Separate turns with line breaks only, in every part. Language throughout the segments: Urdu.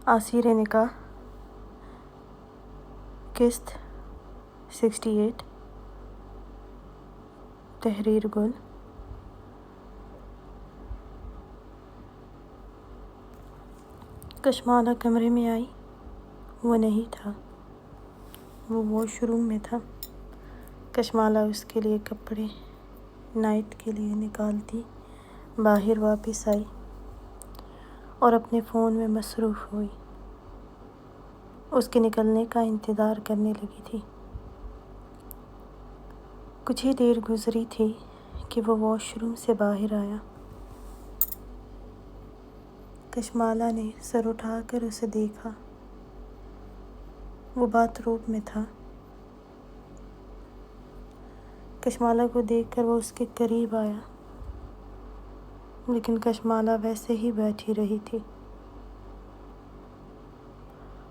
آثیر نکاح قسط 68 تحریر گل۔ کشمالہ کمرے میں آئی، وہ نہیں تھا، وہ واش روم میں تھا۔ کشمالہ اس کے لیے کپڑے نائٹ کے لیے نکالتی باہر واپس آئی اور اپنے فون میں مصروف ہوئی۔ اس کے نکلنے کا انتظار کرنے لگی تھی۔ کچھ ہی دیر گزری تھی کہ وہ واش روم سے باہر آیا۔ کشمالہ نے سر اٹھا کر اسے دیکھا۔ وہ باتھ روم میں تھا۔ کشمالہ کو دیکھ کر وہ اس کے قریب آیا، لیکن کشمالہ ویسے ہی بیٹھی رہی تھی۔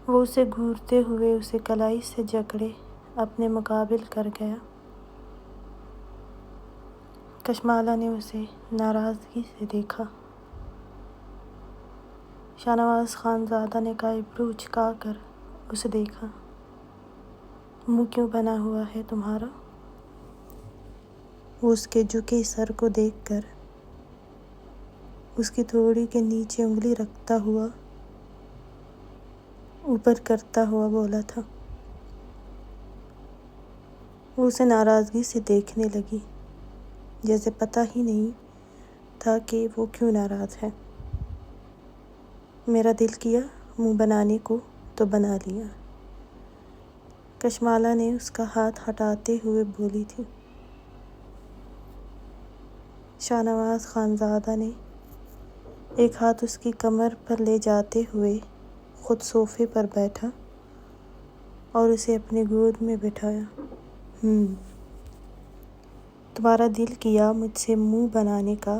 وہ اسے گھورتے ہوئے اسے کلائی سے جکڑے اپنے مقابل کر گیا۔ کشمالہ نے اسے ناراضگی سے دیکھا۔ شاہنواز خانزادہ نے آئیبرو اچکا کر اسے دیکھا۔ منہ کیوں بنا ہوا ہے تمہارا؟ وہ اس کے جھکے سر کو دیکھ کر اس کی تھوڑی کے نیچے انگلی رکھتا ہوا اوپر کرتا ہوا بولا تھا۔ وہ اسے ناراضگی سے دیکھنے لگی، جیسے پتہ ہی نہیں تھا کہ وہ کیوں ناراض ہے۔ میرا دل کیا منہ بنانے کو تو بنا لیا، کشمالہ نے اس کا ہاتھ ہٹاتے ہوئے بولی تھی۔ شاہنواز خانزادہ نے ایک ہاتھ اس کی کمر پر لے جاتے ہوئے خود صوفے پر بیٹھا اور اسے اپنی گود میں بٹھایا۔ تمہارا دل کیا مجھ سے منہ بنانے کا،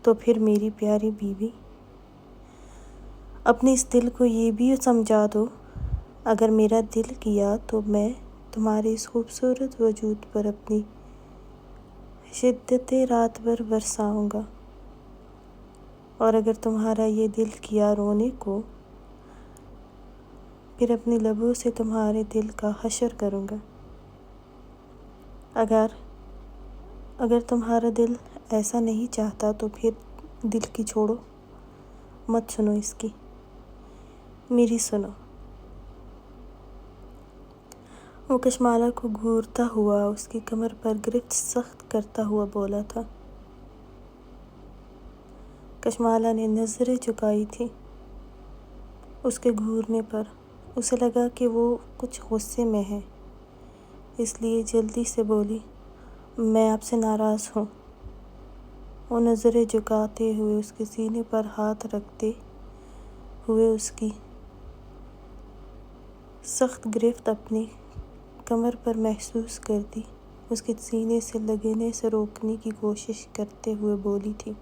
تو پھر میری پیاری بیوی، اپنے اس دل کو یہ بھی سمجھا دو، اگر میرا دل کیا تو میں تمہارے اس خوبصورت وجود پر اپنی شدت رات بھر برساؤں گا، اور اگر تمہارا یہ دل کیا رونے کو، پھر اپنے لبوں سے تمہارے دل کا حشر کروں گا۔ اگر تمہارا دل ایسا نہیں چاہتا تو پھر دل کی چھوڑو، مت سنو اس کی، میری سنو۔ وہ کشمالہ کو گھورتا ہوا اس کی کمر پر گرفت سخت کرتا ہوا بولا تھا۔ کشمالہ نے نظریں جھکائی تھی اس کے گھورنے پر۔ اسے لگا کہ وہ کچھ غصے میں ہے، اس لیے جلدی سے بولی، میں آپ سے ناراض ہوں۔ وہ نظریں جھکاتے ہوئے اس کے سینے پر ہاتھ رکھتے ہوئے اس کی سخت گرفت اپنی کمر پر محسوس کرتی اس کے سینے سے لگنے سے روکنے کی کوشش کرتے ہوئے بولی تھی۔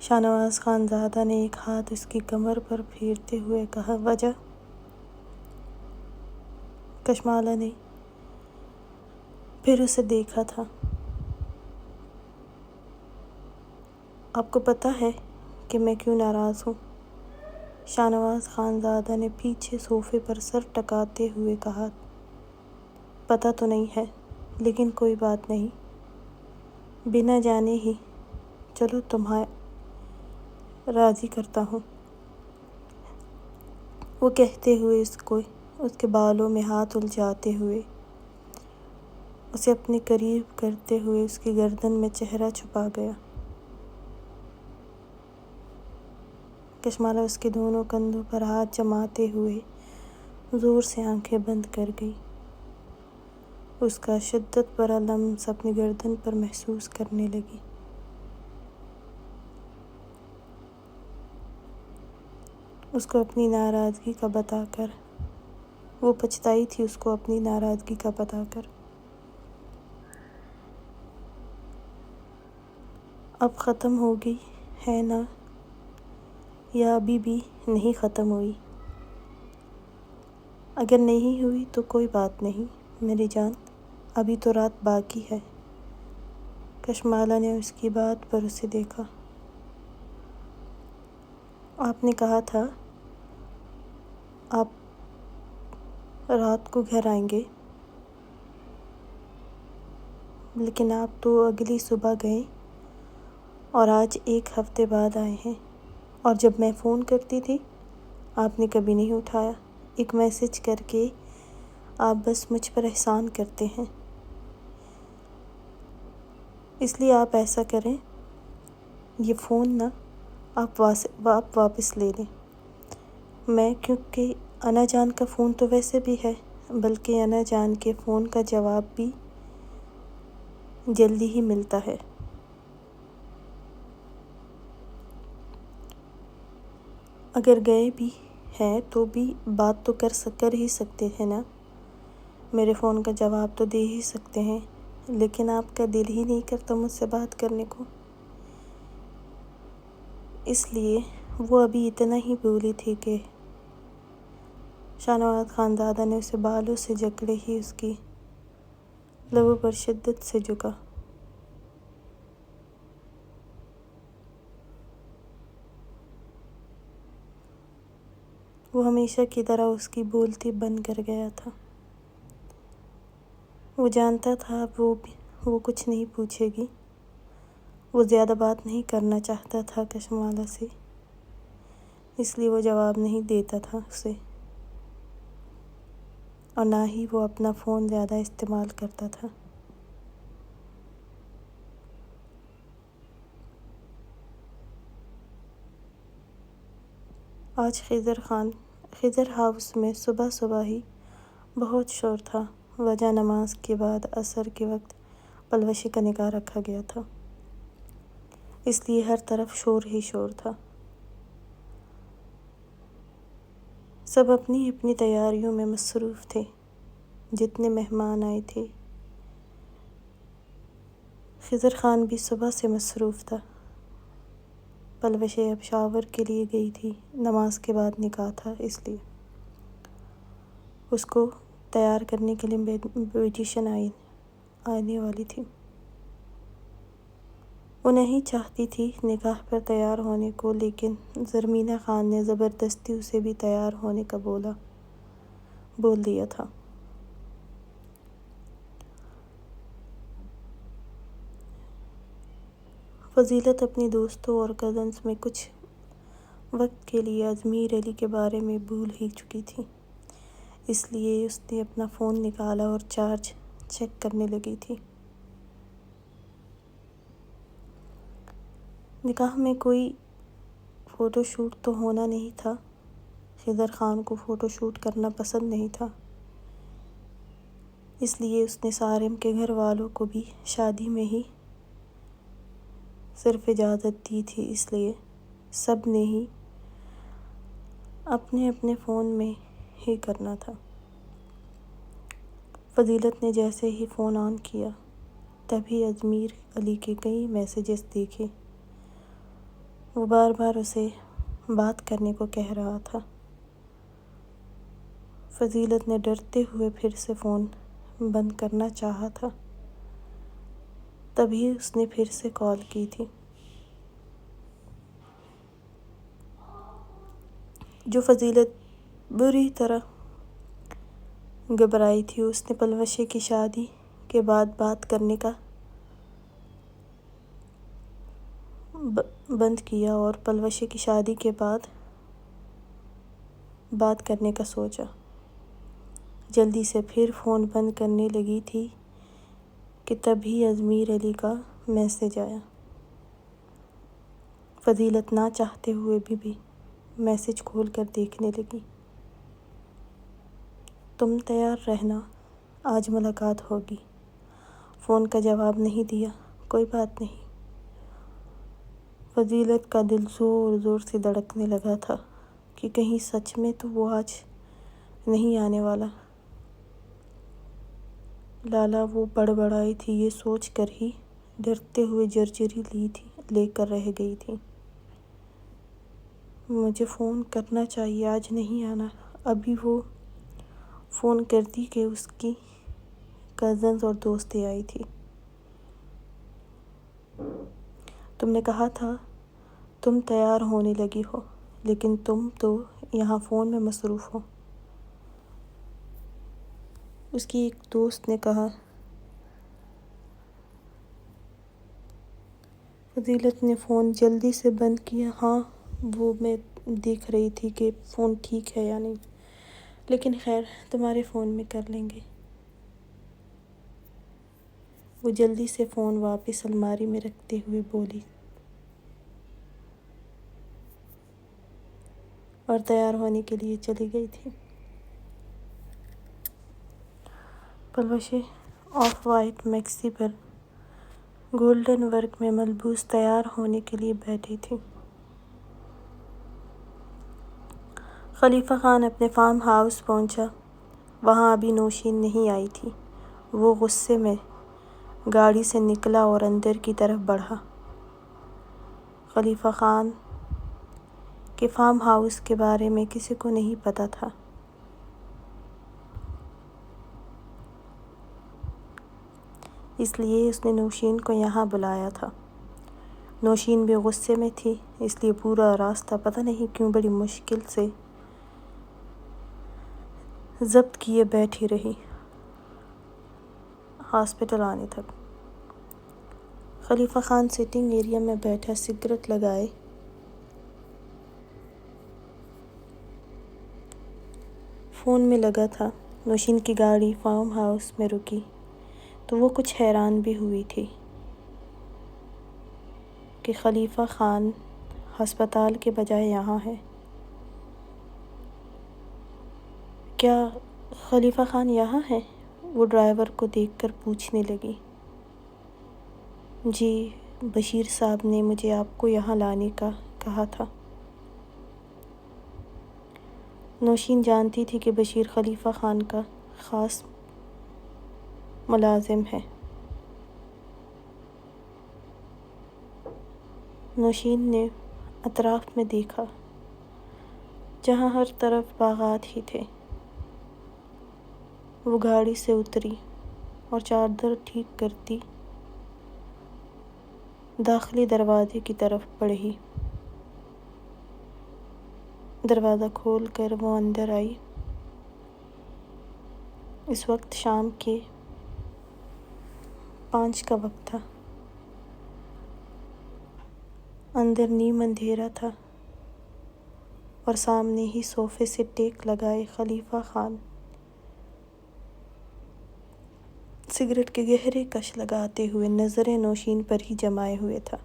شاہنواز خانزادہ نے ایک ہاتھ اس کی کمر پر پھیرتے ہوئے کہا، وجہ؟ کشمالہ نے پھر اسے دیکھا تھا۔ آپ کو پتہ ہے کہ میں کیوں ناراض ہوں؟ شاہنواز خانزادہ نے پیچھے صوفے پر سر ٹکاتے ہوئے کہا، پتہ تو نہیں ہے، لیکن کوئی بات نہیں، بنا جانے ہی چلو تمہیں راضی کرتا ہوں۔ وہ کہتے ہوئے اس کے بالوں میں ہاتھ الجھاتے ہوئے اسے اپنے قریب کرتے ہوئے اس کی گردن میں چہرہ چھپا گیا۔ کشمالہ اس کے دونوں کندھوں پر ہاتھ جماتے ہوئے زور سے آنکھیں بند کر گئی، اس کا شدت بھرا لمس اپنی گردن پر محسوس کرنے لگی۔ اس کو اپنی ناراضگی کا بتا کر وہ پچھتائی تھی، اس کو اپنی ناراضگی کا بتا کر۔ اب ختم ہو گئی ہے نا، یا ابھی بھی نہیں ختم ہوئی؟ اگر نہیں ہوئی تو کوئی بات نہیں میری جان، ابھی تو رات باقی ہے۔ کشمالہ نے اس کی بات پر اسے دیکھا۔ آپ نے کہا تھا آپ رات کو گھر آئیں گے، لیکن آپ تو اگلی صبح گئے اور آج 1 ہفتے بعد آئے ہیں، اور جب میں فون کرتی تھی آپ نے کبھی نہیں اٹھایا۔ ایک میسج کر کے آپ بس مجھ پر احسان کرتے ہیں۔ اس لیے آپ ایسا کریں، یہ فون نا آپ واپس لے لیں۔ میں کیونکہ انا جان کا فون تو ویسے بھی ہے، بلکہ انا جان کے فون کا جواب بھی جلدی ہی ملتا ہے۔ اگر گئے بھی ہیں تو بھی بات تو کر ہی سکتے ہیں نا، میرے فون کا جواب تو دے ہی سکتے ہیں، لیکن آپ کا دل ہی نہیں کرتا مجھ سے بات کرنے کو۔ اس لیے وہ ابھی اتنا ہی بولی تھی کہ شاہ نواز خانزادہ نے اسے بالوں سے جکڑے ہی اس کی لبوں پر شدت سے جھکا۔ وہ ہمیشہ کی طرح اس کی بولتی بن کر گیا تھا۔ وہ جانتا تھا وہ کچھ نہیں پوچھے گی، وہ زیادہ بات نہیں کرنا چاہتا تھا کشمالہ سے، اس لیے وہ جواب نہیں دیتا تھا اسے، اور نہ ہی وہ اپنا فون زیادہ استعمال کرتا تھا۔ آج خضر ہاؤس میں صبح ہی بہت شور تھا، وجہ نماز کے بعد عصر کے وقت پلوشی کا نکاح رکھا گیا تھا، اس لیے ہر طرف شور ہی شور تھا۔ سب اپنی اپنی تیاریوں میں مصروف تھے، جتنے مہمان آئے تھے۔ خضر خان بھی صبح سے مصروف تھا، پلوشیں اب شاور کے لیے گئی تھی، نماز کے بعد نکاح تھا، اس لیے اس کو تیار کرنے کے لیے بیوٹیشین آنے والی تھی۔ وہ نہیں چاہتی تھی نکاح پر تیار ہونے کو، لیکن زرمینہ خان نے زبردستی اسے بھی تیار ہونے کا بول دیا تھا۔ فضیلت اپنی دوستوں اور کزنز میں کچھ وقت کے لیے اجمیر علی کے بارے میں بھول ہی چکی تھی، اس لیے اس نے اپنا فون نکالا اور چارج چیک کرنے لگی تھی۔ نکاح میں کوئی فوٹو شوٹ تو ہونا نہیں تھا، خضر خان کو فوٹو شوٹ کرنا پسند نہیں تھا، اس لیے اس نے صارم کے گھر والوں کو بھی شادی میں ہی صرف اجازت دی تھی، اس لیے سب نے ہی اپنے اپنے فون میں ہی کرنا تھا۔ فضیلت نے جیسے ہی فون آن کیا تبھی اجمیر علی کے کئی میسیجز دیکھے، وہ بار بار اسے بات کرنے کو کہہ رہا تھا۔ فضیلت نے ڈرتے ہوئے پھر سے فون بند کرنا چاہا تھا، تبھی اس نے پھر سے کال کی تھی۔ جو فضیلت بری طرح گھبرائی تھی، اس نے پلوشے کی شادی کے بعد بات کرنے کا بند کیا اور پلوشے کی شادی کے بعد بات کرنے کا سوچا۔ جلدی سے پھر فون بند کرنے لگی تھی کہ تبھی اجمیر علی کا میسیج آیا۔ فضیلت نہ چاہتے ہوئے بھی میسیج کھول کر دیکھنے لگی۔ تم تیار رہنا، آج ملاقات ہوگی۔ فون کا جواب نہیں دیا، کوئی بات نہیں۔ فضیلت کا دل زور زور سے دھڑکنے لگا تھا کہ کہیں سچ میں تو وہ آج نہیں آنے والا۔ لالا وہ بڑبڑائی تھی، یہ سوچ کر ہی ڈرتے ہوئے جرجری لے کر رہ گئی تھی۔ مجھے فون کرنا چاہیے، آج نہیں آنا۔ ابھی وہ فون کرتی کہ اس کی کزنز اور دوستیں آئی تھی۔ تم نے کہا تھا تم تیار ہونے لگی ہو، لیکن تم تو یہاں فون میں مصروف ہو۔ اس کی ایک دوست نے کہا۔ فضیلت نے فون جلدی سے بند کیا۔ ہاں، وہ میں دیکھ رہی تھی کہ فون ٹھیک ہے یا نہیں، لیکن خیر تمہارے فون میں کر لیں گے۔ وہ جلدی سے فون واپس الماری میں رکھتے ہوئے بولی اور تیار ہونے کے لیے چلی گئی تھی۔ پلوشے آف وائٹ میکسی پر گولڈن ورک میں ملبوس تیار ہونے کے لیے بیٹھی تھی۔ خلیفہ خان اپنے فارم ہاؤس پہنچا۔ وہاں ابھی نوشین نہیں آئی تھی۔ وہ غصے میں گاڑی سے نکلا اور اندر کی طرف بڑھا۔ خلیفہ خان کے فارم ہاؤس کے بارے میں کسی کو نہیں پتہ تھا۔ اس لیے اس نے نوشین کو یہاں بلایا تھا۔ نوشین بھی غصے میں تھی، اس لیے پورا راستہ پتہ نہیں کیوں بڑی مشکل سے ضبط کیے بیٹھی رہی، ہاسپٹل آنے تک۔ خلیفہ خان سٹنگ ایریا میں بیٹھا سگریٹ لگائے فون میں لگا تھا۔ نوشین کی گاڑی فارم ہاؤس میں رکی تو وہ کچھ حیران بھی ہوئی تھی کہ خلیفہ خان ہسپتال کے بجائے یہاں ہے۔ کیا خلیفہ خان یہاں ہے؟ وہ ڈرائیور کو دیکھ کر پوچھنے لگی۔ جی، بشیر صاحب نے مجھے آپ کو یہاں لانے کا کہا تھا۔ نوشین جانتی تھی کہ بشیر خلیفہ خان کا خاص ملازم ہے۔ نوشین نے اطراف میں دیکھا، جہاں ہر طرف باغات ہی تھے۔ وہ گاڑی سے اتری اور چادر ٹھیک کرتی داخلی دروازے کی طرف بڑھی۔ دروازہ کھول کر وہ اندر آئی۔ اس وقت شام کے 5 کا وقت تھا۔ اندر نیم اندھیرا تھا اور سامنے ہی صوفے سے ٹیک لگائے خلیفہ خان سگریٹ کے گہرے کش لگاتے ہوئے نظریں نوشین پر ہی جمائے ہوئے تھا۔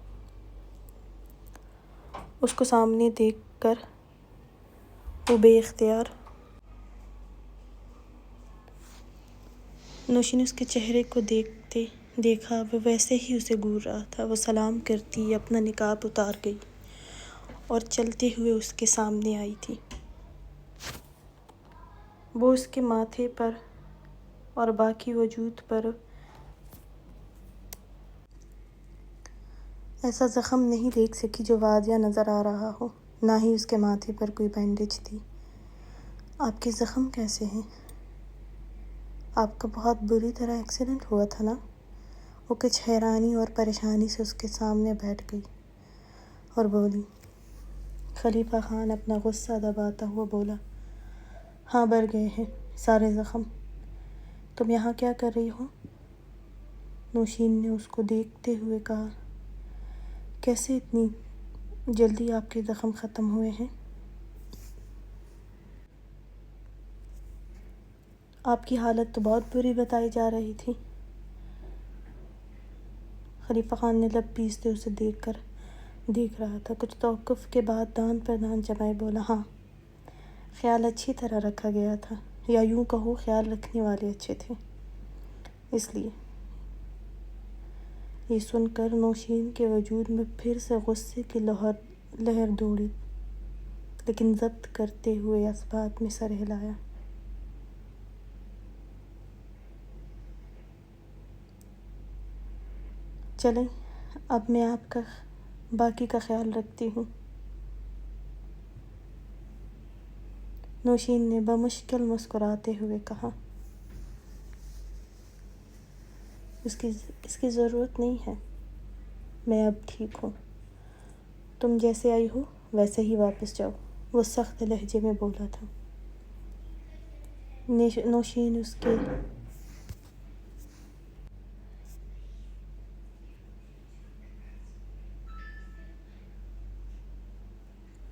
اس کو سامنے دیکھ کر وہ بے اختیار نوشین اس کے چہرے کو دیکھا، وہ ویسے ہی اسے گھور رہا تھا۔ وہ سلام کرتی اپنا نقاب اتار گئی اور چلتے ہوئے اس کے سامنے آئی تھی۔ وہ اس کے ماتھے پر اور باقی وجود پر ایسا زخم نہیں دیکھ سکی جو واضح نظر آ رہا ہو، نہ ہی اس کے ماتھے پر کوئی بینڈیج تھی۔ آپ کے زخم کیسے ہیں؟ آپ کا بہت بری طرح ایکسیڈنٹ ہوا تھا نا؟ وہ کچھ حیرانی اور پریشانی سے اس کے سامنے بیٹھ گئی اور بولی۔ خلیفہ خان اپنا غصہ دباتا ہوا بولا، ہاں بھر گئے ہیں سارے زخم۔ تم یہاں کیا کر رہی ہو؟ نوشین نے اس کو دیکھتے ہوئے کہا، کیسے اتنی جلدی آپ کے زخم ختم ہوئے ہیں؟ آپ کی حالت تو بہت بری بتائی جا رہی تھی۔ خلیفہ خان نے لب پیستے اسے دیکھ رہا تھا۔ کچھ توقف کے بعد دان پر دان جمائے بولا، ہاں، خیال اچھی طرح رکھا گیا تھا، یا یوں کہو خیال رکھنے والے اچھے تھے، اس لیے۔ یہ سن کر نوشین کے وجود میں پھر سے غصے کی لہر دوڑی، لیکن ضبط کرتے ہوئے اس بات میں سر ہلایا۔ چلیں، اب میں آپ کا باقی کا خیال رکھتی ہوں۔ نوشین نے بمشکل مسکراتے ہوئے کہا، اس کی ضرورت نہیں ہے، میں اب ٹھیک ہوں۔ تم جیسے آئی ہو ویسے ہی واپس جاؤ۔ وہ سخت لہجے میں بولا تھا۔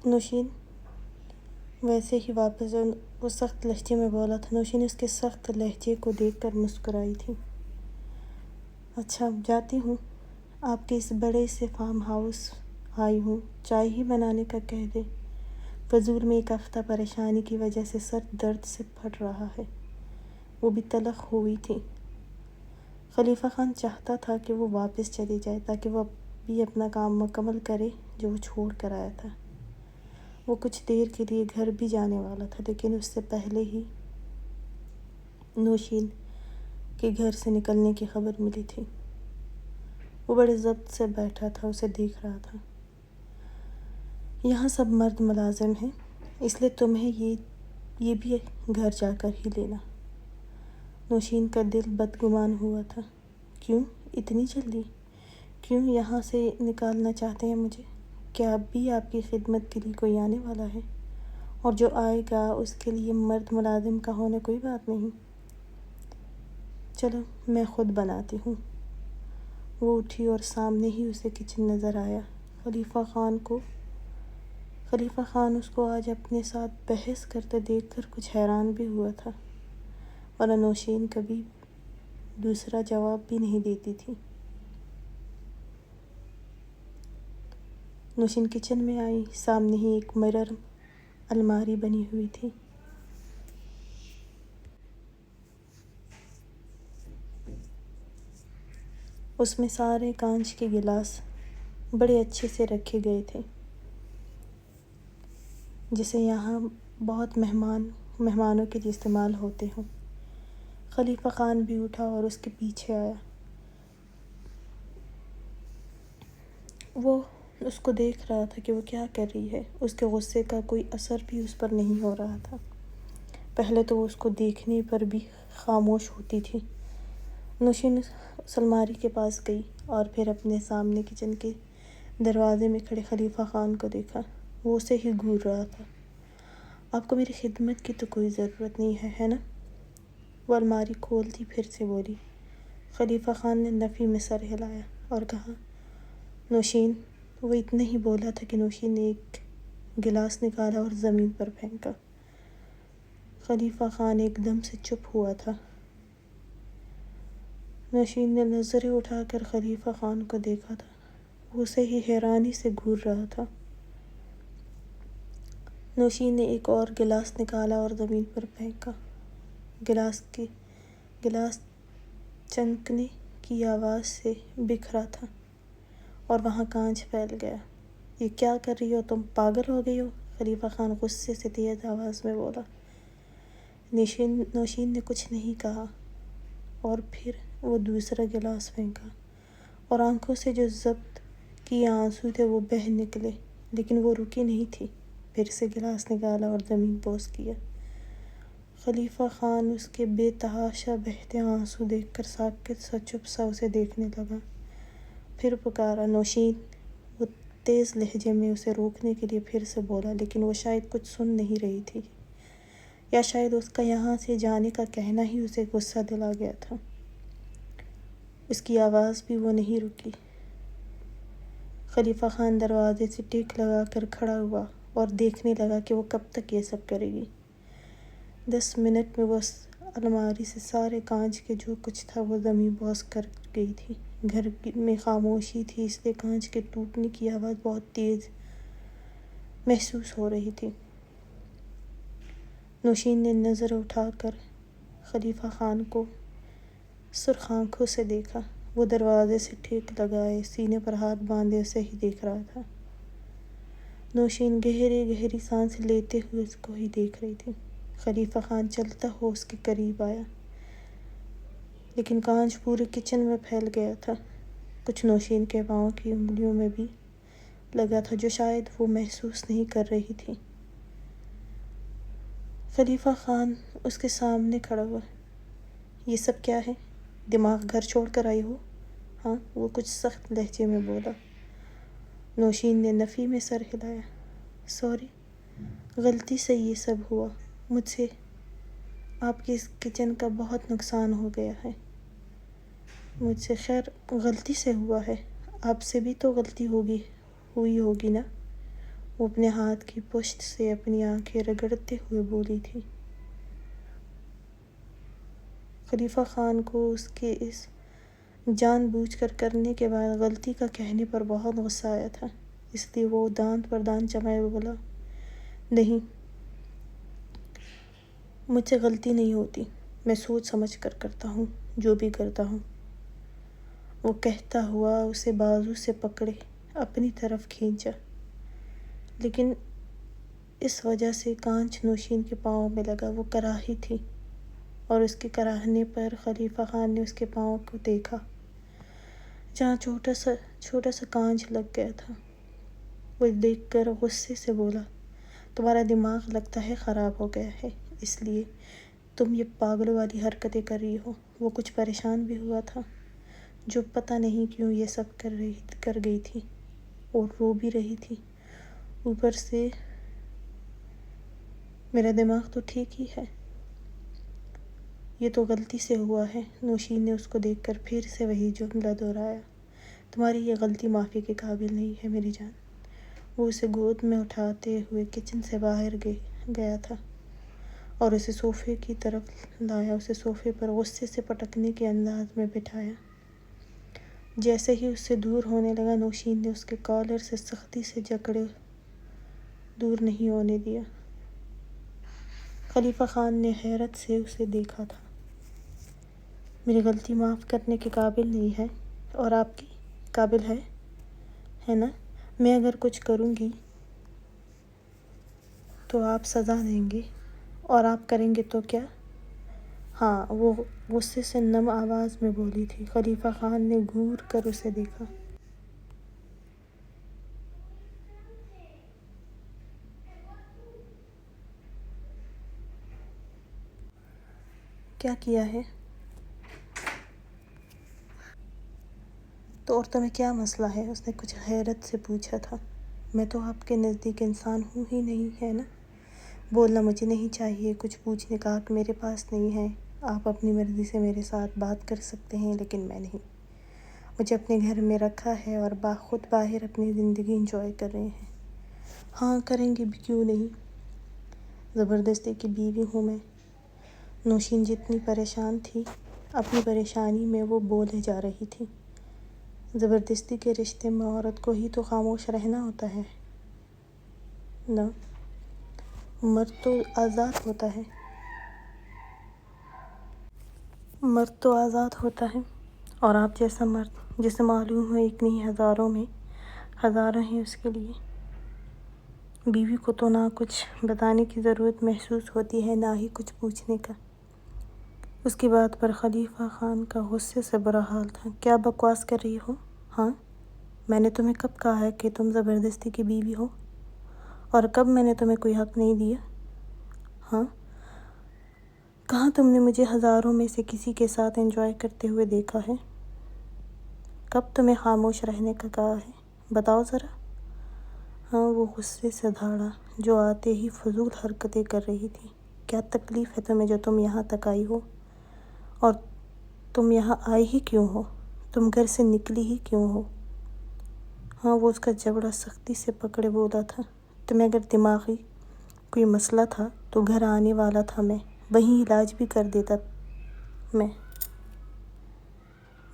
نوشین ویسے ہی واپس وہ سخت لہجے میں بولا تھا۔ نوشین اس کے سخت لہجے کو دیکھ کر مسکرائی تھی۔ اچھا جاتی ہوں، آپ کے اس بڑے سے فارم ہاؤس آئی ہوں، چائے ہی بنانے کا کہہ دے۔ فضول میں ایک ہفتہ پریشانی کی وجہ سے سر درد سے پھٹ رہا ہے۔ وہ بھی تلخ ہوئی تھی۔ خلیفہ خان چاہتا تھا کہ وہ واپس چلی جائے تاکہ وہ بھی اپنا کام مکمل کرے جو وہ چھوڑ کر آیا تھا۔ وہ کچھ دیر کے لیے گھر بھی جانے والا تھا، لیکن اس سے پہلے ہی نوشین کے گھر سے نکلنے کی خبر ملی تھی۔ وہ بڑے ضبط سے بیٹھا تھا، اسے دیکھ رہا تھا۔ یہاں سب مرد ملازم ہیں، اس لیے تمہیں یہ بھی گھر جا کر ہی لینا۔ نوشین کا دل بدگمان ہوا تھا۔ کیوں اتنی جلدی؟ کیوں یہاں سے نکالنا چاہتے ہیں مجھے؟ کیا اب بھی آپ کی خدمت کے لیے کوئی آنے والا ہے؟ اور جو آئے گا اس کے لیے مرد ملازم کا ہونا کوئی بات نہیں۔ چلو میں خود بناتی ہوں۔ وہ اٹھی اور سامنے ہی اسے کچن نظر آیا۔ خلیفہ خان اس کو آج اپنے ساتھ بحث کرتے دیکھ کر کچھ حیران بھی ہوا تھا، ورنہ نوشین کبھی دوسرا جواب بھی نہیں دیتی تھی۔ نوشین کچن میں آئی، سامنے ہی ایک مرر الماری بنی ہوئی تھی۔ اس میں سارے کانچ کے گلاس بڑے اچھے سے رکھے گئے تھے، جیسے یہاں بہت مہمانوں کے لیے استعمال ہوتے ہوں۔ خلیفہ خان بھی اٹھا اور اس کے پیچھے آیا۔ وہ اس کو دیکھ رہا تھا کہ وہ کیا کر رہی ہے۔ اس کے غصے کا کوئی اثر بھی اس پر نہیں ہو رہا تھا۔ پہلے تو وہ اس کو دیکھنے پر بھی خاموش ہوتی تھی۔ نوشین اس الماری کے پاس گئی اور پھر اپنے سامنے کچن کے دروازے میں کھڑے خلیفہ خان کو دیکھا۔ وہ اسے ہی گھور رہا تھا۔ آپ کو میری خدمت کی تو کوئی ضرورت نہیں ہے نا؟ وہ الماری کھولتی پھر سے بولی۔ خلیفہ خان نے نفی میں سر ہلایا اور کہا، نوشین۔ وہ اتنا ہی بولا تھا کہ نوشین نے ایک گلاس نکالا اور زمین پر پھینکا۔ خلیفہ خان ایک دم سے چپ ہوا تھا۔ نوشین نے نظریں اٹھا کر خلیفہ خان کو دیکھا تھا۔ وہ اسے ہی حیرانی سے گھور رہا تھا۔ نوشین نے ایک اور گلاس نکالا اور زمین پر پھینکا۔ گلاس چمکنے کی آواز سے بکھرا تھا اور وہاں کانچ پھیل گیا۔ یہ کیا کر رہی ہو تم؟ پاگل ہو گئی ہو؟ خلیفہ خان غصے سے تیز آواز میں بولا۔ نوشین نے کچھ نہیں کہا اور پھر وہ دوسرا گلاس پھینکا اور آنکھوں سے جو ضبط کیے آنسو تھے وہ بہہ نکلے، لیکن وہ رکی نہیں تھی۔ پھر سے گلاس نکالا اور زمین بوس کیا۔ خلیفہ خان اس کے بے تحاشا بہتے آنسو دیکھ کر ساکت سا چپ سا اسے دیکھنے لگا۔ پھر پکارا، نوشین۔ وہ تیز لہجے میں اسے روکنے کے لیے پھر سے بولا، لیکن وہ شاید کچھ سن نہیں رہی تھی، یا شاید اس کا یہاں سے جانے کا کہنا ہی اسے غصہ دلا گیا تھا۔ اس کی آواز بھی وہ نہیں رکی۔ خلیفہ خان دروازے سے ٹیک لگا کر کھڑا ہوا اور دیکھنے لگا کہ وہ کب تک یہ سب کرے گی۔ 10 منٹ میں وہ الماری سے سارے کانچ کے جو کچھ تھا وہ زمین بوس کر گئی تھی۔ گھر میں خاموشی تھی، اس لیے کانچ کے ٹوٹنے کی آواز بہت تیز محسوس ہو رہی تھی۔ نوشین نے نظر اٹھا کر خلیفہ خان کو سرخ آنکھوں سے دیکھا۔ وہ دروازے سے ٹیک لگائے سینے پر ہاتھ باندھے اسے ہی دیکھ رہا تھا۔ نوشین گہری سانس لیتے ہوئے اس کو ہی دیکھ رہی تھی۔ خلیفہ خان چلتا ہوا اس کے قریب آیا، لیکن کانچ پورے کچن میں پھیل گیا تھا۔ کچھ نوشین کے پاؤں کی انگلیوں میں بھی لگا تھا، جو شاید وہ محسوس نہیں کر رہی تھی۔ خلیفہ خان اس کے سامنے کھڑا ہوا۔ یہ سب کیا ہے؟ دماغ گھر چھوڑ کر آئی ہو؟ ہاں؟ وہ کچھ سخت لہجے میں بولا۔ نوشین نے نفی میں سر ہلایا۔ سوری، غلطی سے یہ سب ہوا، مجھ سے آپ کی اس کچن کا بہت نقصان ہو گیا ہے، مجھ سے خیر غلطی سے ہوا ہے، آپ سے بھی تو غلطی ہوئی ہوگی نا۔ وہ اپنے ہاتھ کی پشت سے اپنی آنکھیں رگڑتے ہوئے بولی تھی۔ خلیفہ خان کو اس کے اس جان بوجھ کر کرنے کے بعد غلطی کا کہنے پر بہت غصہ آیا تھا، اس لیے وہ دانت پر دانت جمائے بولا، نہیں، مجھ سے غلطی نہیں ہوتی، میں سوچ سمجھ کر کرتا ہوں جو بھی کرتا ہوں۔ وہ کہتا ہوا اسے بازو سے پکڑے اپنی طرف کھینچا، لیکن اس وجہ سے کانچ نوشین کے پاؤں میں لگا۔ وہ کراہی تھی اور اس کے کراہنے پر خلیفہ خان نے اس کے پاؤں کو دیکھا جہاں چھوٹا سا کانچ لگ گیا تھا۔ وہ دیکھ کر غصے سے بولا، تمہارا دماغ لگتا ہے خراب ہو گیا ہے، اس لیے تم یہ پاگلوں والی حرکتیں کر رہی ہو۔ وہ کچھ پریشان بھی ہوا تھا، جو پتہ نہیں کیوں یہ سب کر گئی تھی، اور رو بھی رہی تھی۔ اوپر سے میرا دماغ تو ٹھیک ہی ہے، یہ تو غلطی سے ہوا ہے۔ نوشین نے اس کو دیکھ کر پھر سے وہی جملہ دہرایا، تمہاری یہ غلطی معافی کے قابل نہیں ہے میری جان۔ وہ اسے گود میں اٹھاتے ہوئے کچن سے باہر گیا تھا اور اسے صوفے کی طرف لایا، اسے صوفے پر غصے سے پٹکنے کے انداز میں بٹھایا۔ جیسے ہی اس سے دور ہونے لگا، نوشین نے اس کے کالر سے سختی سے جکڑے دور نہیں ہونے دیا۔ خلیفہ خان نے حیرت سے اسے دیکھا تھا۔ میری غلطی معاف کرنے کے قابل نہیں ہے، اور آپ کی قابل ہے نا؟ میں اگر کچھ کروں گی تو آپ سزا دیں گے، اور آپ کریں گے تو کیا؟ ہاں، وہ غصے سے نم آواز میں بولی تھی۔ خلیفہ خان نے گھور کر اسے دیکھا۔ کیا کیا ہے؟ تو عورتوں میں کیا مسئلہ ہے؟ اس نے کچھ حیرت سے پوچھا تھا۔ میں تو آپ کے نزدیک انسان ہوں ہی نہیں، ہے نا؟ بولنا مجھے نہیں چاہیے، کچھ پوچھنے کا حق میرے پاس نہیں ہے۔ آپ اپنی مرضی سے میرے ساتھ بات کر سکتے ہیں، لیکن میں نہیں۔ مجھے اپنے گھر میں رکھا ہے اور خود باہر اپنی زندگی انجوائے کر رہے ہیں۔ ہاں، کریں گے بھی، کیوں نہیں؟ زبردستی کی بیوی ہوں میں۔ نوشین جتنی پریشان تھی، اپنی پریشانی میں وہ بولے جا رہی تھی۔ زبردستی کے رشتے میں عورت کو ہی تو خاموش رہنا ہوتا ہے نا، مرد تو آزاد ہوتا ہے، اور آپ جیسا مرد جسے معلوم ہے ایک نہیں ہزاروں میں ہزاروں ہیں اس کے لیے۔ بیوی کو تو نہ کچھ بتانے کی ضرورت محسوس ہوتی ہے، نہ ہی کچھ پوچھنے کا۔ اس کی بات پر خلیفہ خان کا غصے سے برا حال تھا۔ کیا بکواس کر رہی ہو؟ ہاں، میں نے تمہیں کب کہا ہے کہ تم زبردستی کی بیوی ہو؟ اور کب میں نے تمہیں کوئی حق نہیں دیا؟ ہاں، کہاں تم نے مجھے ہزاروں میں سے کسی کے ساتھ انجوائے کرتے ہوئے دیکھا ہے؟ کب تمہیں خاموش رہنے کا کہا ہے؟ بتاؤ ذرا۔ ہاں، وہ غصے سے دھاڑا، جو آتے ہی فضول حرکتیں کر رہی تھی۔ کیا تکلیف ہے تمہیں جو تم یہاں تک آئی ہو؟ اور تم یہاں آئی ہی کیوں ہو؟ تم گھر سے نکلی ہی کیوں ہو؟ ہاں، وہ اس کا جبڑا سختی سے پکڑے بولا تھا، تمہیں اگر دماغی کوئی مسئلہ تھا تو گھر آنے والا تھا میں، وہیں علاج بھی کر دیتا میں۔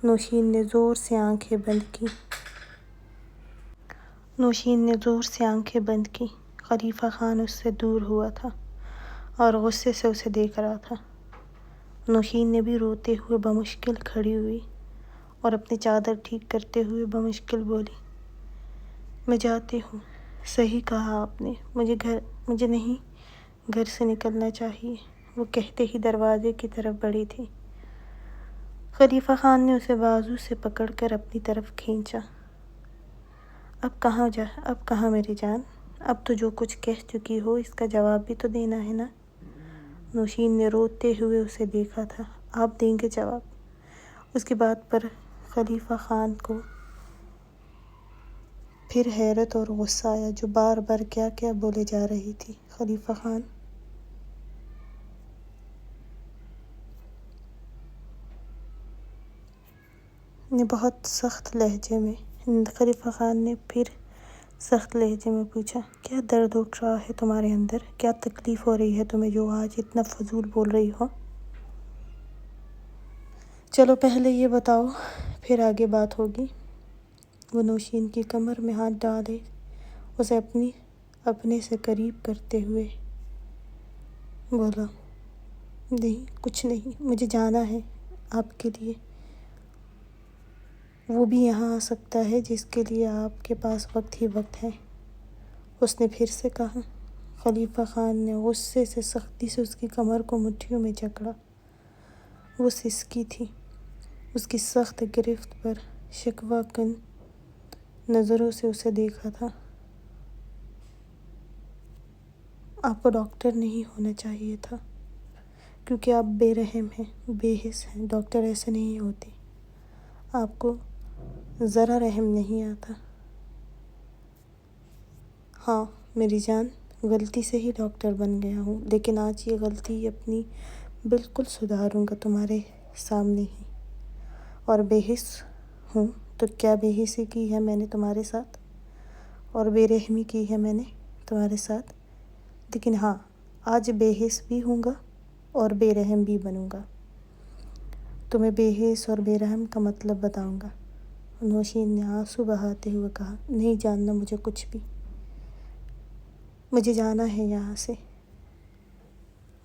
نوشین نے زور سے آنکھیں بند کی۔ خلیفہ خان اس سے دور ہوا تھا اور غصے سے اسے دیکھ رہا تھا۔ نوشین نے بھی روتے ہوئے بمشکل کھڑی ہوئی اور اپنی چادر ٹھیک کرتے ہوئے بمشکل بولی، میں جاتی ہوں۔ صحیح کہا آپ نے، مجھے نہیں گھر سے نکلنا چاہیے۔ وہ کہتے ہی دروازے کی طرف بڑھی تھی۔ خلیفہ خان نے اسے بازو سے پکڑ کر اپنی طرف کھینچا۔ اب کہاں میری جان؟ اب تو جو کچھ کہہ چکی ہو اس کا جواب بھی تو دینا ہے نا؟ نوشین نے روتے ہوئے اسے دیکھا تھا۔ آپ دیں گے جواب؟ اس کی بات پر خلیفہ خان کو پھر حیرت اور غصہ آیا، جو بار بار کیا کیا بولے جا رہی تھی۔ خلیفہ خان نے بہت سخت لہجے میں خلیفہ خان نے پھر سخت لہجے میں پوچھا، کیا درد اٹھ رہا ہے تمہارے اندر؟ کیا تکلیف ہو رہی ہے تمہیں جو آج اتنا فضول بول رہی ہو؟ چلو پہلے یہ بتاؤ، پھر آگے بات ہوگی۔ وہ نوشین کی کمر میں ہاتھ ڈالے اسے اپنے سے قریب کرتے ہوئے بولا، نہیں کچھ نہیں، مجھے جانا ہے آپ کے لیے۔ وہ بھی یہاں آ سکتا ہے جس کے لیے آپ کے پاس وقت ہی وقت ہے، اس نے پھر سے کہا۔ خلیفہ خان نے غصے سے سختی سے اس کی کمر کو مٹھیوں میں جکڑا۔ وہ سسکی تھی، اس کی سخت گرفت پر شکوہ کن نظروں سے اسے دیکھا تھا۔ آپ کو ڈاکٹر نہیں ہونا چاہیے تھا، کیونکہ آپ بے رحم ہیں، بے حس ہیں۔ ڈاکٹر ایسے نہیں ہوتے، آپ کو ذرا رحم نہیں آتا۔ ہاں میری جان، غلطی سے ہی ڈاکٹر بن گیا ہوں، لیکن آج یہ غلطی اپنی بالکل سدھاروں گا تمہارے سامنے ہی۔ اور بے حس ہوں تو کیا بے حسی کی ہے میں نے تمہارے ساتھ، اور بے رحمی کی ہے میں نے تمہارے ساتھ، لیکن ہاں آج بے حس بھی ہوں گا اور بے رحم بھی بنوں گا۔ تمہیں بے حس اور بے رحم کا مطلب بتاؤں گا۔ نوشین نے آنسو بہاتے ہوئے کہا، نہیں جاننا مجھے کچھ بھی، مجھے جانا ہے یہاں سے،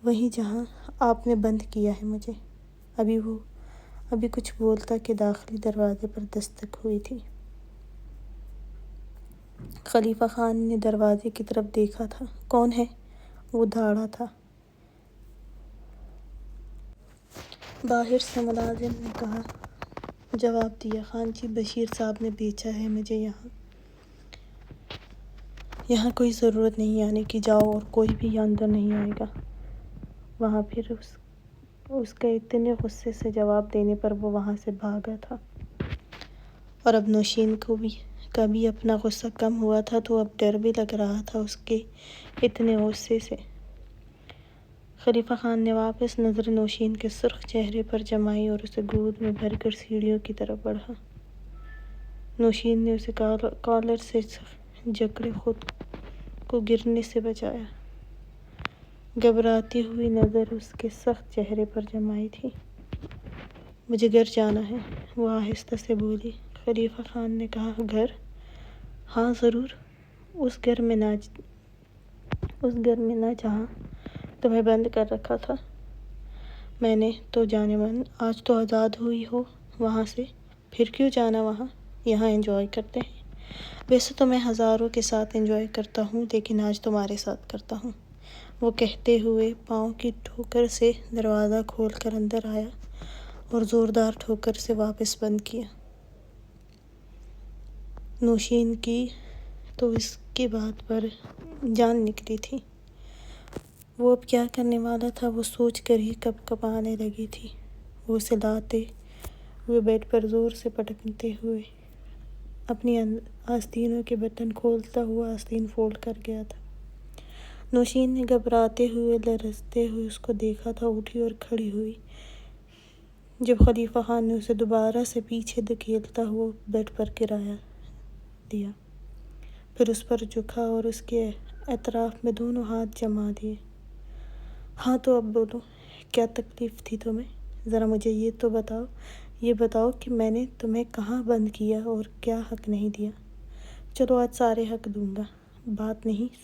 وہیں جہاں آپ نے بند کیا ہے مجھے۔ ابھی کچھ بولتا کہ داخلی دروازے پر دستک ہوئی تھی۔ خلیفہ خان نے دروازے کی طرف دیکھا تھا۔ کون ہے؟ وہ دھاڑا تھا۔ باہر سے ملازم نے کہا، جواب دیا، خان جی بشیر صاحب نے بھیجا ہے مجھے یہاں کوئی ضرورت نہیں آنے کی، جاؤ، اور کوئی بھی اندر نہیں آئے گا۔ وہاں پھر اس کا اتنے غصے سے جواب دینے پر وہ وہاں سے بھاگا تھا، اور اب نوشین کا بھی اپنا غصہ کم ہوا تھا تو اب ڈر بھی لگ رہا تھا اس کے اتنے غصے سے۔ خلیفہ خان نے واپس نظر نوشین کے سرخ چہرے پر جمائی اور اسے گود میں بھر کر سیڑھیوں کی طرف بڑھا۔ نوشین نے اسے کالر سے جکڑے خود کو گرنے سے بچایا۔ گھبراتی ہوئی نظر اس کے سخت چہرے پر جمائی تھی۔ مجھے گھر جانا ہے، وہ آہستہ سے بولی۔ خلیفہ خان نے کہا، گھر؟ ہاں ضرور، اس گھر میں نہ جہاں تمہیں بند کر رکھا تھا میں نے تو جانے من، آج تو آزاد ہوئی ہو وہاں سے، پھر کیوں جانا وہاں؟ یہاں انجوائے کرتے ہیں۔ ویسے تو میں ہزاروں کے ساتھ انجوائے کرتا ہوں، لیکن آج تمہارے ساتھ کرتا ہوں، وہ کہتے ہوئے پاؤں کی ٹھوکر سے دروازہ کھول کر اندر آیا اور زوردار ٹھوکر سے واپس بند کیا۔ نوشین کی تو اس کی بات پر جان نکلی تھی۔ وہ اب کیا کرنے والا تھا وہ سوچ کر ہی کپ کپانے لگی تھی۔ وہ اسے لاتے ہوئے بیڈ پر زور سے پٹکتے ہوئے اپنی آستینوں کے بٹن کھولتا ہوا آستین فولڈ کر گیا تھا۔ نوشین نے گھبراتے ہوئے لرزتے ہوئے اس کو دیکھا تھا، اٹھی اور کھڑی ہوئی جب خلیفہ خان نے اسے دوبارہ سے پیچھے دھکیلتا ہوا بیڈ پر گرا دیا، پھر اس پر جھکا اور اس کے اطراف میں دونوں ہاتھ جما دیے۔ ہاں تو اب بولو، کیا تکلیف تھی تمہیں؟ ذرا مجھے یہ بتاؤ کہ میں نے تمہیں کہاں بند کیا اور کیا حق نہیں دیا؟ چلو آج سارے حق دوں گا، بات نہیں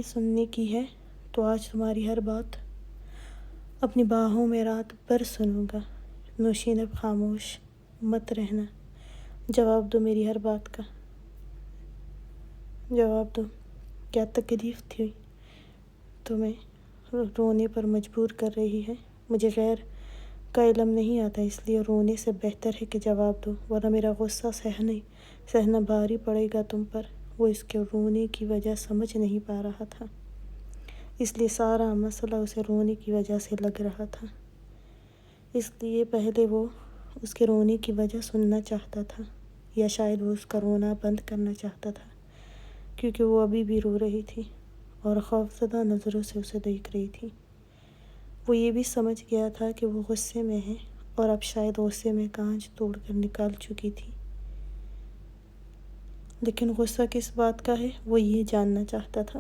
سننے کی ہے تو آج تمہاری ہر بات اپنی باہوں میں رات بھر سنوں گا۔ نوشین اب خاموش مت رہنا، جواب دو میری ہر بات کا، جواب دو، کیا تکلیف تھی تمہیں رونے پر مجبور کر رہی ہے؟ مجھے غیر کا علم نہیں آتا، اس لیے رونے سے بہتر ہے کہ جواب دو، ورنہ میرا غصہ سہنا بھاری پڑے گا تم پر۔ وہ اس کے رونے کی وجہ سمجھ نہیں پا رہا تھا، اس لیے سارا مسئلہ اسے رونے کی وجہ سے لگ رہا تھا، اس لیے پہلے وہ اس کے رونے کی وجہ سننا چاہتا تھا۔ یا شاید وہ اس کا رونا بند کرنا چاہتا تھا، کیونکہ وہ ابھی بھی رو رہی تھی اور خوفزدہ نظروں سے اسے دیکھ رہی تھی۔ وہ یہ بھی سمجھ گیا تھا کہ وہ غصے میں ہے اور اب شاید غصے میں کانچ توڑ کر نکال چکی تھی، لیکن غصہ کس بات کا ہے وہ یہ جاننا چاہتا تھا۔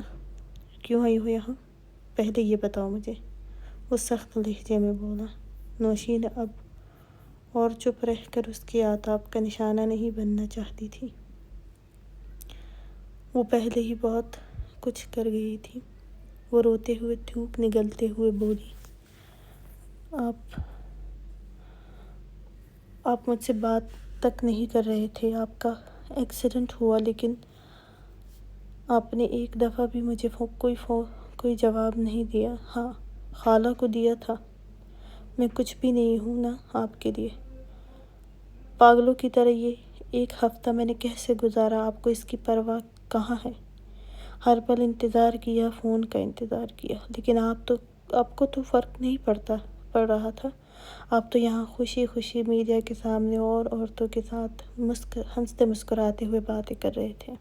کیوں آئی ہو یہاں؟ پہلے یہ بتاؤ مجھے، وہ سخت لہجے میں بولا۔ نوشین اب اور چپ رہ کر اس کے آداب کا نشانہ نہیں بننا چاہتی تھی۔ وہ پہلے ہی بہت کچھ کر گئی تھی۔ وہ روتے ہوئے تھوک نگلتے ہوئے بولی، آپ مجھ سے بات تک نہیں کر رہے تھے۔ آپ کا ایکسیڈنٹ ہوا، لیکن آپ نے ایک دفعہ بھی مجھے کوئی جواب نہیں دیا۔ ہاں، خالہ کو دیا تھا۔ میں کچھ بھی نہیں ہوں نا آپ کے لیے۔ پاگلوں کی طرح یہ ایک ہفتہ میں نے کیسے گزارا، آپ کو اس کی پرواہ کہاں ہے؟ ہر پل انتظار کیا، فون کا انتظار کیا، لیکن آپ کو تو فرق نہیں پڑ رہا تھا۔ آپ تو یہاں خوشی خوشی میڈیا کے سامنے اور عورتوں کے ساتھ ہنستے مسکراتے ہوئے باتیں کر رہے تھے،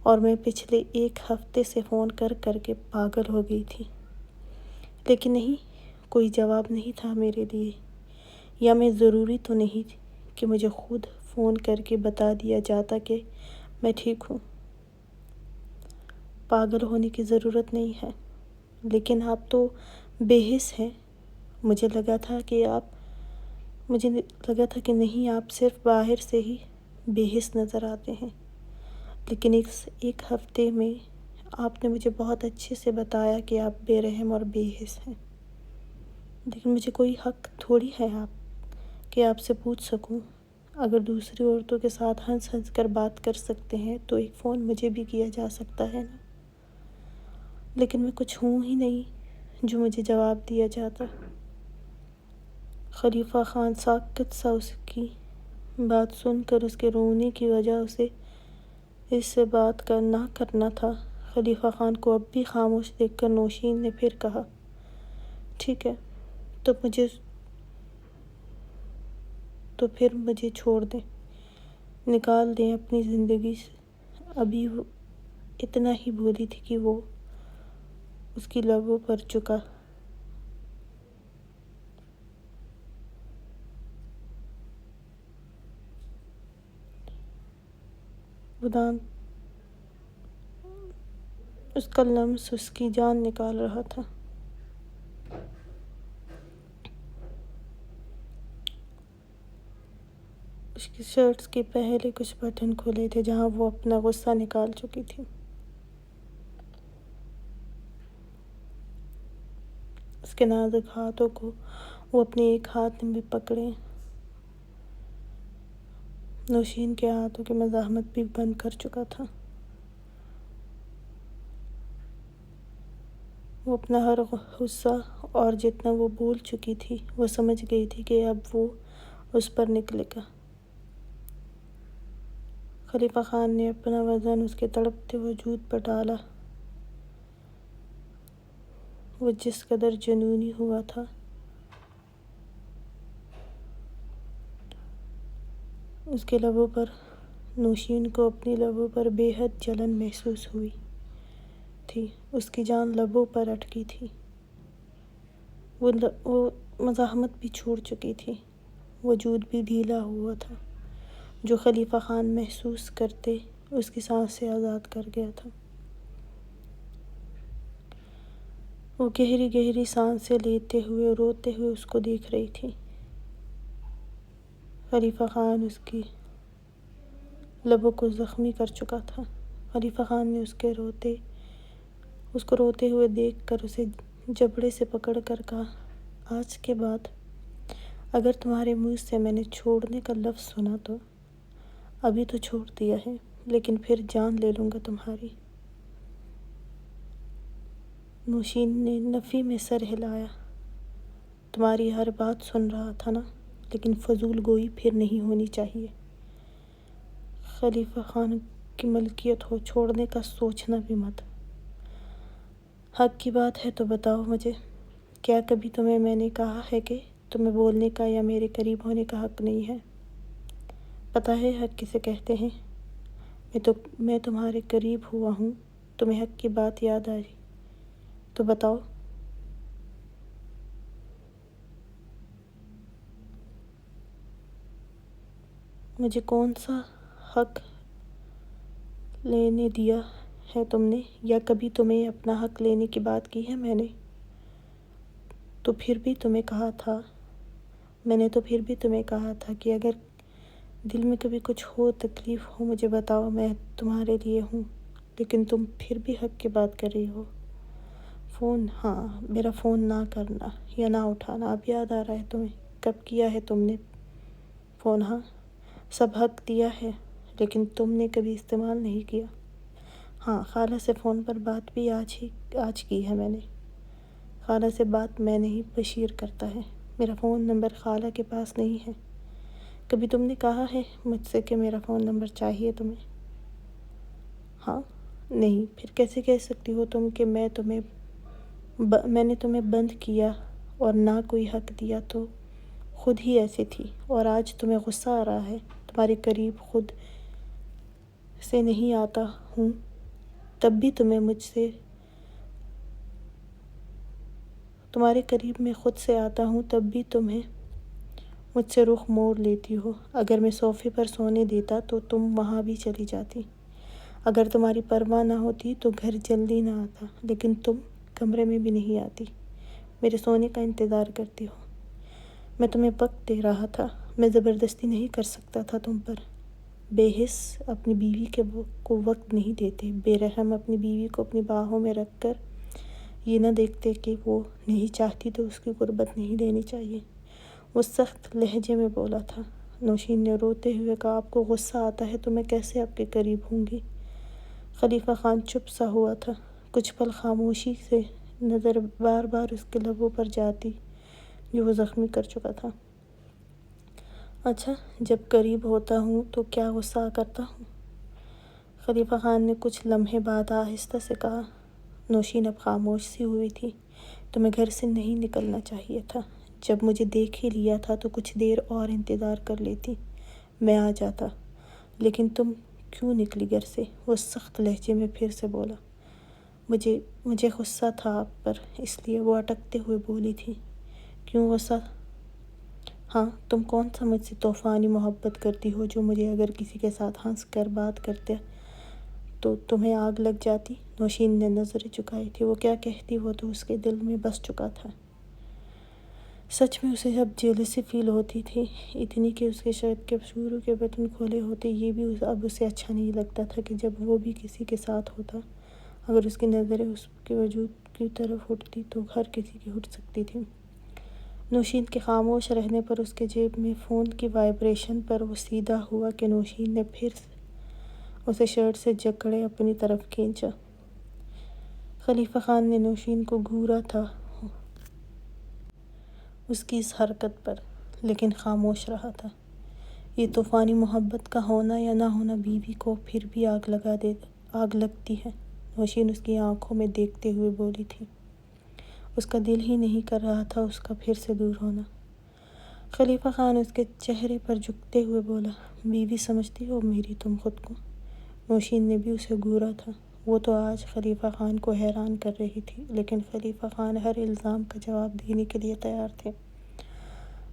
اور میں پچھلے ایک ہفتے سے فون کر کر کے پاگل ہو گئی تھی، لیکن نہیں، کوئی جواب نہیں تھا میرے لیے، یا میں ضروری تو نہیں کہ مجھے خود فون کر کے بتا دیا جاتا کہ میں ٹھیک ہوں۔ پاگل ہونے کی ضرورت نہیں ہے، لیکن آپ تو بے حس ہیں۔ مجھے لگا تھا کہ نہیں، آپ صرف باہر سے ہی بے حس نظر آتے ہیں، لیکن اس ایک ہفتے میں آپ نے مجھے بہت اچھے سے بتایا کہ آپ بے رحم اور بے حس ہیں۔ لیکن مجھے کوئی حق تھوڑی ہے کہ آپ سے پوچھ سکوں۔ اگر دوسری عورتوں کے ساتھ ہنس ہنس کر بات کر سکتے ہیں تو ایک فون مجھے بھی کیا جا سکتا ہے نا؟ لیکن میں کچھ ہوں ہی نہیں جو مجھے جواب دیا جاتا۔ خلیفہ خان ساکت سا اس کی بات سن کر اس کے رونے کی وجہ اسے اس سے بات نہ کرنا تھا۔ خلیفہ خان کو اب بھی خاموش دیکھ کر نوشین نے پھر کہا، ٹھیک ہے، تو پھر مجھے چھوڑ دیں، نکال دیں اپنی زندگی سے۔ ابھی وہ اتنا ہی بولی تھی کہ وہ اس کی لبوں پر چکا۔ اس کا لمس اس کی جان نکال رہا تھا۔ اس کی شرٹس کے پہلے کچھ بٹن کھلے تھے جہاں وہ اپنا غصہ نکال چکی تھی۔ اس کے نازک ہاتھوں کو وہ اپنے ایک ہاتھ میں پکڑے، نوشین کے ہاتھوں کی مزاحمت بھی بند کر چکا تھا۔ وہ اپنا ہر غصہ اور جتنا وہ بول چکی تھی وہ سمجھ گئی تھی کہ اب وہ اس پر نکلے گا۔ خلیفہ خان نے اپنا وزن اس کے تڑپتے وجود پر ڈالا۔ وہ جس قدر جنونی ہوا تھا، اس کے لبوں پر، نوشین کو اپنی لبوں پر بے حد جلن محسوس ہوئی تھی۔ اس کی جان لبوں پر اٹکی تھی۔ وہ مزاحمت بھی چھوڑ چکی تھی، وجود بھی ڈھیلا ہوا تھا، جو خلیفہ خان محسوس کرتے اس کی سانس سے آزاد کر گیا تھا۔ وہ گہری گہری سانسیں لیتے ہوئے روتے ہوئے اس کو دیکھ رہی تھی۔ خلیفہ خان اس کی لبوں کو زخمی کر چکا تھا۔ خلیفہ خان نے اس کو روتے ہوئے دیکھ کر اسے جبڑے سے پکڑ کر کہا، آج کے بعد اگر تمہارے منہ سے میں نے چھوڑنے کا لفظ سنا تو، ابھی تو چھوڑ دیا ہے، لیکن پھر جان لے لوں گا تمہاری۔ نوشین نے نفی میں سر ہلایا۔ تمہاری ہر بات سن رہا تھا نا، لیکن فضول گوئی پھر نہیں ہونی چاہیے۔ خلیفہ خان کی ملکیت ہو، چھوڑنے کا سوچنا بھی مت۔ حق کی بات ہے تو بتاؤ مجھے، کیا کبھی میں نے کہا ہے کہ تمہیں بولنے کا یا میرے قریب ہونے کا حق نہیں ہے؟ پتہ ہے حق کسے کہتے ہیں؟ میں تمہارے قریب ہوا ہوں، تمہیں حق کی بات یاد آئی تو بتاؤ۔ مجھے کون سا حق لینے دیا ہے تم نے، یا کبھی تمہیں اپنا حق لینے کی بات کی ہے میں نے؟ تو پھر بھی تمہیں کہا تھا کہ اگر دل میں کبھی کچھ ہو، تکلیف ہو، مجھے بتاؤ، میں تمہارے لیے ہوں۔ لیکن تم پھر بھی حق کی بات کر رہی ہو۔ فون، ہاں، میرا فون نہ کرنا یا نہ اٹھانا اب یاد آ رہا ہے تمہیں؟ کب کیا ہے تم نے فون؟ ہاں، سب حق دیا ہے، لیکن تم نے کبھی استعمال نہیں کیا۔ ہاں، خالہ سے فون پر بات بھی آج کی ہے میں نے۔ خالہ سے بات میں نہیں، بشیر کرتا ہے۔ میرا فون نمبر خالہ کے پاس نہیں ہے۔ کبھی تم نے کہا ہے مجھ سے کہ میرا فون نمبر چاہیے تمہیں؟ ہاں، نہیں، پھر کیسے کہہ سکتی ہو تم کہ میں نے تمہیں بند کیا اور نہ کوئی حق دیا؟ تو خود ہی ایسی تھی، اور آج تمہیں غصہ آ رہا ہے۔ تمہارے قریب خود سے نہیں آتا ہوں تب بھی تمہارے قریب میں خود سے آتا ہوں تب بھی تمہیں مجھ سے رخ موڑ لیتی ہو۔ اگر میں صوفے پر سونے دیتا تو تم وہاں بھی چلی جاتی۔ اگر تمہاری پرواہ نہ ہوتی تو گھر جلدی نہ آتا، لیکن تم کمرے میں بھی نہیں آتی، میرے سونے کا انتظار کرتی ہو۔ میں تمہیں وقت دے رہا تھا، میں زبردستی نہیں کر سکتا تھا تم پر۔ بے حس اپنی بیوی کو وقت نہیں دیتے، بے رحم اپنی بیوی کو اپنی باہوں میں رکھ کر یہ نہ دیکھتے کہ وہ نہیں چاہتی تو اس کی غربت نہیں لینی چاہیے۔ وہ سخت لہجے میں بولا تھا۔ نوشین نے روتے ہوئے کہا، آپ کو غصہ آتا ہے تو میں کیسے آپ کے قریب ہوں گی؟ خلیفہ خان چپ سا ہوا تھا۔ کچھ پل خاموشی سے نظر بار بار اس کے لبوں پر جاتی جو وہ زخمی کر چکا تھا۔ اچھا، جب قریب ہوتا ہوں تو کیا غصہ کرتا ہوں؟ خلیفہ خان نے کچھ لمحے بعد آہستہ سے کہا۔ نوشین اب خاموش سی ہوئی تھی۔ تمہیں گھر سے نہیں نکلنا چاہیے تھا۔ جب مجھے دیکھ ہی لیا تھا تو کچھ دیر اور انتظار کر لیتی، میں آ جاتا۔ لیکن تم کیوں نکلی گھر سے؟ وہ سخت لہجے میں پھر سے بولا۔ مجھے غصہ تھا آپ پر، اس لیے، وہ اٹکتے ہوئے بولی تھی۔ کیوں غصہ؟ ہاں، تم کون سا مجھ سے طوفانی محبت کرتی ہو جو مجھے اگر کسی کے ساتھ ہنس کر بات کرتے تو تمہیں آگ لگ جاتی؟ نوشین نے نظریں جھکائی تھی۔ وہ کیا کہتی وہ تو اس کے دل میں بس چکا تھا۔ سچ میں اسے اب جیلسی فیل ہوتی تھی، اتنی کہ اس کے شرٹ کے شورو کے بٹن کھولے ہوتے یہ بھی اب اسے اچھا نہیں لگتا تھا کہ جب وہ بھی کسی کے ساتھ ہوتا، اگر اس کی نظریں اس کے وجود کی طرف اٹھتی تو ہر کسی کی اٹھ سکتی تھی۔ نوشین کے خاموش رہنے پر اس کے جیب میں فون کی وائبریشن پر وہ سیدھا ہوا کہ نوشین نے پھر اسے شرٹ سے جکڑے اپنی طرف کھینچا۔ خلیفہ خان نے نوشین کو گھورا تھا اس کی اس حرکت پر، لیکن خاموش رہا تھا۔ یہ طوفانی محبت کا ہونا یا نہ ہونا بیوی کو پھر بھی آگ لگتی ہے، نوشین اس کی آنکھوں میں دیکھتے ہوئے بولی تھی۔ اس کا دل ہی نہیں کر رہا تھا اس کا پھر سے دور ہونا۔ خلیفہ خان اس کے چہرے پر جھکتے ہوئے بولا، بیوی سمجھتی ہو میری تم خود کو؟ نوشین نے بھی اسے گھورا تھا۔ وہ تو آج خلیفہ خان کو حیران کر رہی تھی، لیکن خلیفہ خان ہر الزام کا جواب دینے کے لیے تیار تھے۔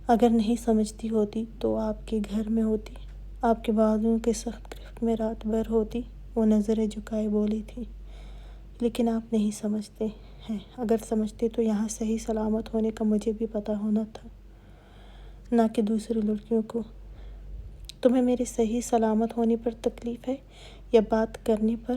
اگر نہیں سمجھتی ہوتی تو آپ کے گھر میں ہوتی، آپ کے بازوؤں کے سخت گرفت میں رات بھر ہوتی، وہ نظریں جھکائے بولی تھی۔ لیکن آپ نہیں سمجھتے ہیں، اگر سمجھتے تو یہاں صحیح سلامت ہونے کا مجھے بھی پتہ ہونا تھا، نہ کہ دوسری لڑکیوں کو۔ تمہیں میرے صحیح سلامت ہونے پر تکلیف ہے، یا بات کرنے پر،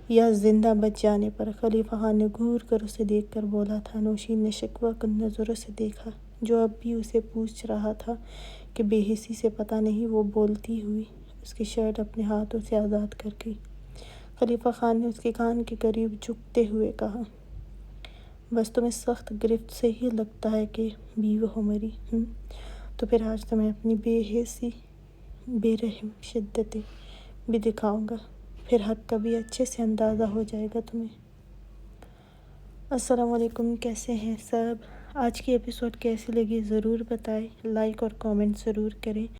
یا زندہ بچ جانے پر؟ خلیفہ خان نے گھور کر اسے دیکھ کر بولا تھا۔ نوشین نے شکوہ کن نظروں سے دیکھا، جو اب بھی اسے پوچھ رہا تھا کہ بے حسی سے پتہ نہیں وہ بولتی ہوئی اس کی شرٹ اپنے ہاتھوں سے آزاد کر گئی۔ خلیفہ خان نے اس کے کان کے قریب جھکتے ہوئے کہا، بس تمہیں سخت گرفت سے ہی لگتا ہے کہ بیوی ہو میری، تو پھر آج تمہیں اپنی بے حسی، بے رحم شدتیں بھی دکھاؤں گا، پھر حق کا بھی اچھے سے اندازہ ہو جائے گا تمہیں۔ السلام علیکم، کیسے ہیں سب؟ آج کی ایپیسوڈ کیسی لگی ضرور بتائیں، لائک اور کامنٹ ضرور کریں۔